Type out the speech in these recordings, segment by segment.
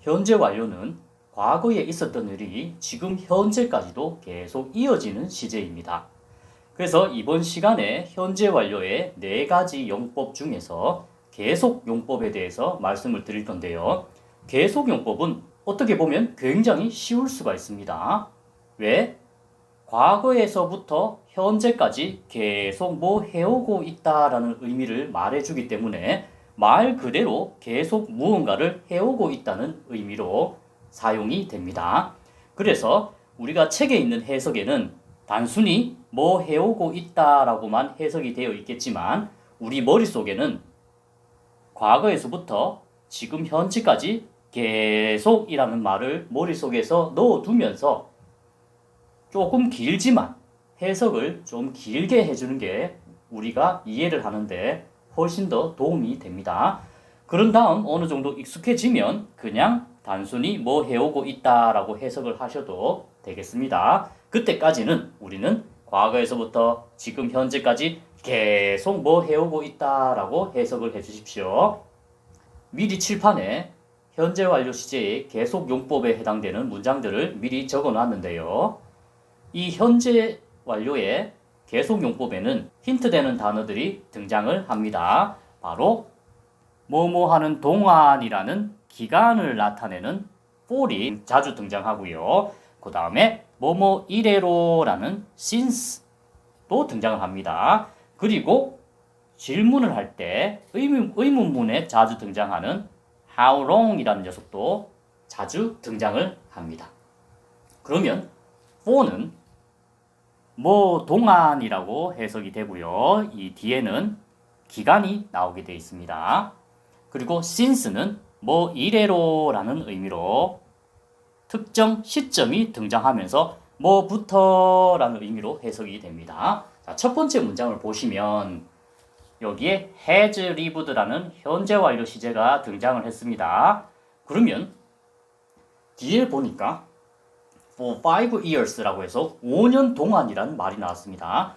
현재 완료는 과거에 있었던 일이 지금 현재까지도 계속 이어지는 시제입니다. 그래서 이번 시간에 현재 완료의 4가지 용법 중에서 계속 용법에 대해서 말씀을 드릴 건데요. 계속 용법은 어떻게 보면 굉장히 쉬울 수가 있습니다. 왜? 과거에서부터 현재까지 계속 뭐 해오고 있다라는 의미를 말해주기 때문에 말 그대로 계속 무언가를 해오고 있다는 의미로 사용이 됩니다. 그래서 우리가 책에 있는 해석에는 단순히 뭐 해오고 있다라고만 해석이 되어 있겠지만 우리 머릿속에는 과거에서부터 지금 현재까지 계속이라는 말을 머릿속에서 넣어두면서 조금 길지만 해석을 좀 길게 해주는 게 우리가 이해를 하는데 훨씬 더 도움이 됩니다. 그런 다음 어느 정도 익숙해지면 그냥 단순히 뭐 해오고 있다라고 해석을 하셔도 되겠습니다. 그때까지는 우리는 과거에서부터 지금 현재까지 계속 뭐 해오고 있다라고 해석을 해주십시오. 미리 칠판에 현재 완료 시제의 계속 용법에 해당되는 문장들을 미리 적어 놨는데요. 이 현재 완료의 계속 용법에는 힌트되는 단어들이 등장을 합니다. 바로 뭐뭐 하는 동안이라는 기간을 나타내는 for이 자주 등장하고요. 그 다음에 뭐뭐 이래로라는 since도 등장을 합니다. 그리고 질문을 할 때 의문문에 자주 등장하는 how long이라는 녀석도 자주 등장을 합니다. 그러면 for는 뭐 동안이라고 해석이 되고요. 이 뒤에는 기간이 나오게 되어 있습니다. 그리고 since는 뭐 이래로라는 의미로 특정 시점이 등장하면서 뭐부터라는 의미로 해석이 됩니다. 자, 첫 번째 문장을 보시면 여기에 has lived라는 현재 완료 시제가 등장을 했습니다. 그러면 뒤에 보니까 for 5 years라고 해서 5년 동안이라는 말이 나왔습니다.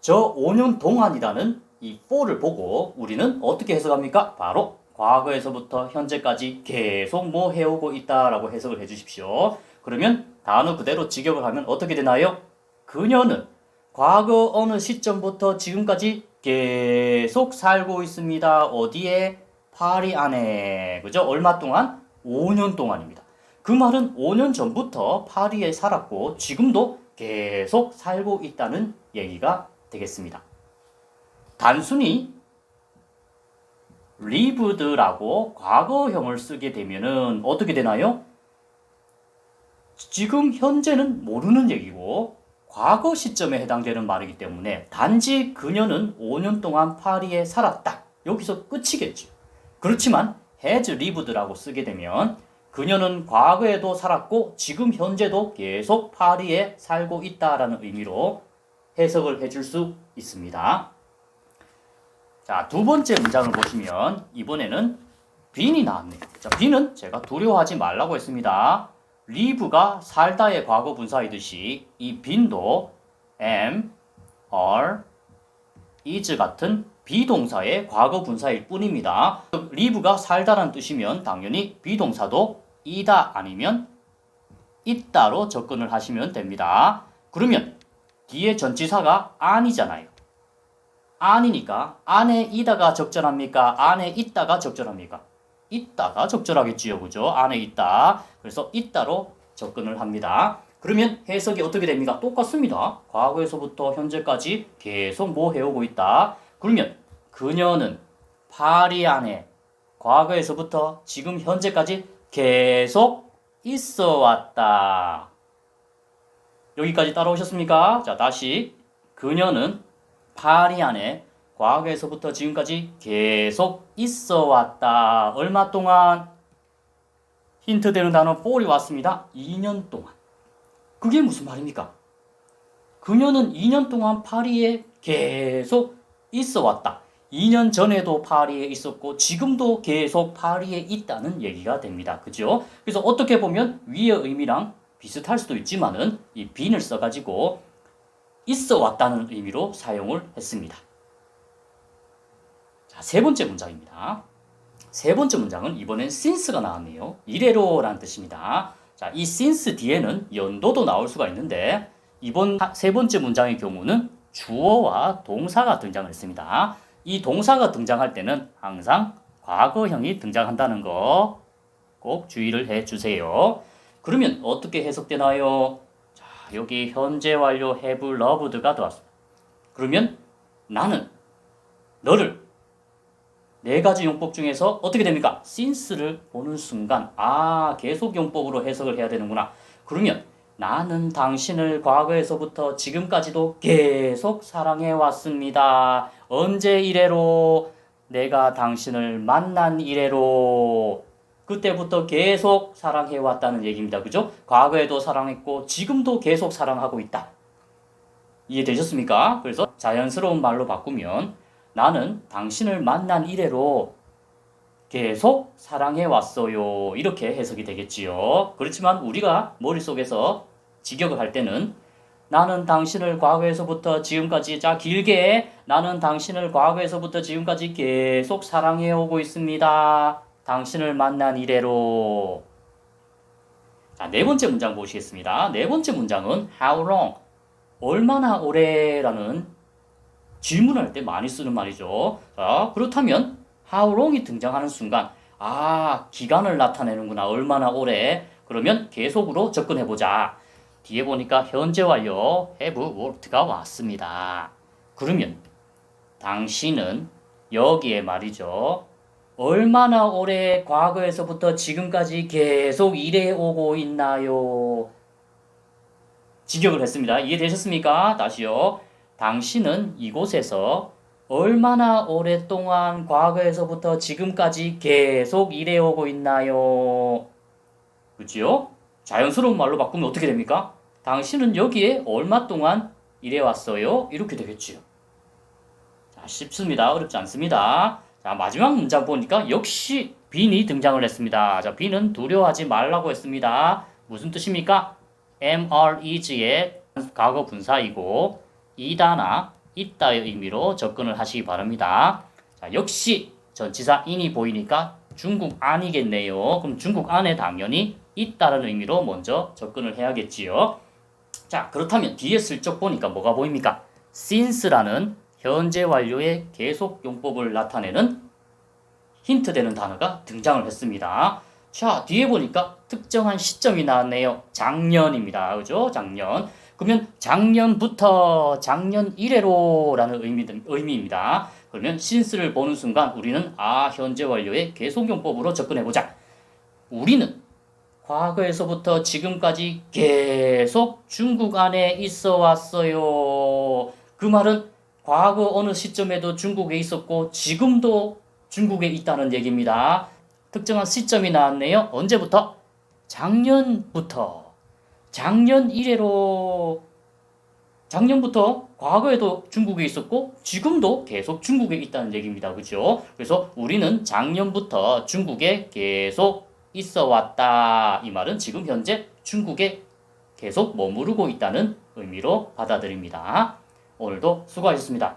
저 5년 동안이라는 이 for를 보고 우리는 어떻게 해석합니까? 바로 과거에서부터 현재까지 계속 뭐 해오고 있다라고 해석을 해주십시오. 그러면 단어 그대로 직역을 하면 어떻게 되나요? 그녀는 과거 어느 시점부터 지금까지 계속 살고 있습니다. 어디에? 파리 안에. 그죠? 얼마 동안? 5년 동안입니다. 그 말은 5년 전부터 파리에 살았고 지금도 계속 살고 있다는 얘기가 되겠습니다. 단순히 lived라고 과거형을 쓰게 되면은 어떻게 되나요? 지금 현재는 모르는 얘기고 과거 시점에 해당되는 말이기 때문에 단지 그녀는 5년 동안 파리에 살았다. 여기서 끝이겠죠. 그렇지만 has lived라고 쓰게 되면 그녀는 과거에도 살았고 지금 현재도 계속 파리에 살고 있다라는 의미로 해석을 해줄 수 있습니다. 자, 두 번째 문장을 보시면 이번에는 빈이 나왔네요. 자, 빈은 제가 두려워하지 말라고 했습니다. live가 살다의 과거 분사이듯이 이 빈도 am, are, is 같은 비동사의 과거 분사일 뿐입니다. live가 살다라는 뜻이면 당연히 비동사도 이다 아니면 있다로 접근을 하시면 됩니다. 그러면 뒤에 전치사가 아니잖아요. 아니니까 안에 이다가 적절합니까? 안에 있다가 적절합니까? 있다가 적절하겠지요. 그죠? 안에 있다. 그래서 있다로 접근을 합니다. 그러면 해석이 어떻게 됩니까? 똑같습니다. 과거에서부터 현재까지 계속 뭐 해오고 있다. 그러면 그녀는 파리 안에 과거에서부터 지금 현재까지 계속 있어 왔다. 여기까지 따라오셨습니까? 자, 다시 그녀는 파리 안에 과거에서부터 지금까지 계속 있어 왔다. 얼마 동안? 힌트 되는 단어 for이 왔습니다. 2년 동안. 그게 무슨 말입니까? 그녀는 2년 동안 파리에 계속 있어 왔다. 2년 전에도 파리에 있었고 지금도 계속 파리에 있다는 얘기가 됩니다. 그죠? 그래서 어떻게 보면 위의 의미랑 비슷할 수도 있지만은 이 빈을 써가지고 있어 왔다는 의미로 사용을 했습니다. 자, 세 번째 문장입니다. 세 번째 문장은 이번엔 since가 나왔네요. 이래로라는 뜻입니다. 자, 이 since 뒤에는 연도도 나올 수가 있는데 이번 세 번째 문장의 경우는 주어와 동사가 등장을 했습니다. 이 동사가 등장할 때는 항상 과거형이 등장한다는 거 꼭 주의를 해 주세요. 그러면 어떻게 해석되나요? 자, 여기 현재 완료 have loved가 들어왔습니다. 그러면 나는 너를 네 가지 용법 중에서 어떻게 됩니까? since를 보는 순간 계속 용법으로 해석을 해야 되는구나. 그러면 나는 당신을 과거에서부터 지금까지도 계속 사랑해 왔습니다. 언제 이래로? 내가 당신을 만난 이래로. 그때부터 계속 사랑해 왔다는 얘기입니다. 그죠? 과거에도 사랑했고 지금도 계속 사랑하고 있다. 이해되셨습니까? 그래서 자연스러운 말로 바꾸면 나는 당신을 만난 이래로 계속 사랑해 왔어요. 이렇게 해석이 되겠지요. 그렇지만 우리가 머릿속에서 직역을 할 때는 나는 당신을 과거에서부터 지금까지 길게 나는 당신을 과거에서부터 지금까지 계속 사랑해 오고 있습니다. 당신을 만난 이래로. 자, 네 번째 문장 보시겠습니다. 네 번째 문장은 how long, 얼마나 오래라는 질문할 때 많이 쓰는 말이죠. 자, 그렇다면 how long이 등장하는 순간 기간을 나타내는구나. 얼마나 오래. 그러면 계속으로 접근해보자. 뒤에 보니까 현재 완료 have worked가 왔습니다. 그러면 당신은 여기에 말이죠. 얼마나 오래 과거에서부터 지금까지 계속 일해오고 있나요? 직역을 했습니다. 이해되셨습니까? 다시요. 당신은 이곳에서 얼마나 오랫동안 과거에서부터 지금까지 계속 일해오고 있나요? 그렇지요? 자연스러운 말로 바꾸면 어떻게 됩니까? 당신은 여기에 얼마 동안 일해왔어요? 이렇게 되겠지요. 자, 쉽습니다. 어렵지 않습니다. 자, 마지막 문장 보니까 역시 bean이 등장을 했습니다. 자, bean은 두려워하지 말라고 했습니다. 무슨 뜻입니까? is의 과거 분사이고 이다나 있다의 의미로 접근을 하시기 바랍니다. 자, 역시 전치사 in이 보이니까 중국 안이겠네요. 그럼 중국 안에 당연히 있다는 의미로 먼저 접근을 해야겠지요. 자, 그렇다면 뒤에 슬쩍 보니까 뭐가 보입니까? since라는 현재 완료의 계속 용법을 나타내는 힌트 되는 단어가 등장을 했습니다. 자, 뒤에 보니까 특정한 시점이 나왔네요. 작년입니다. 그죠? 작년. 그러면 작년부터 작년 이래로라는 의미입니다. 그러면 since를 보는 순간 우리는 현재 완료의 계속 용법으로 접근해보자. 우리는 과거에서부터 지금까지 계속 중국 안에 있어 왔어요. 그 말은 과거 어느 시점에도 중국에 있었고 지금도 중국에 있다는 얘기입니다. 특정한 시점이 나왔네요. 언제부터? 작년부터. 작년 이래로. 작년부터 과거에도 중국에 있었고 지금도 계속 중국에 있다는 얘기입니다. 그죠? 그래서 우리는 작년부터 중국에 계속 있어 왔다. 이 말은 지금 현재 중국에 계속 머무르고 있다는 의미로 받아들입니다. 오늘도 수고하셨습니다.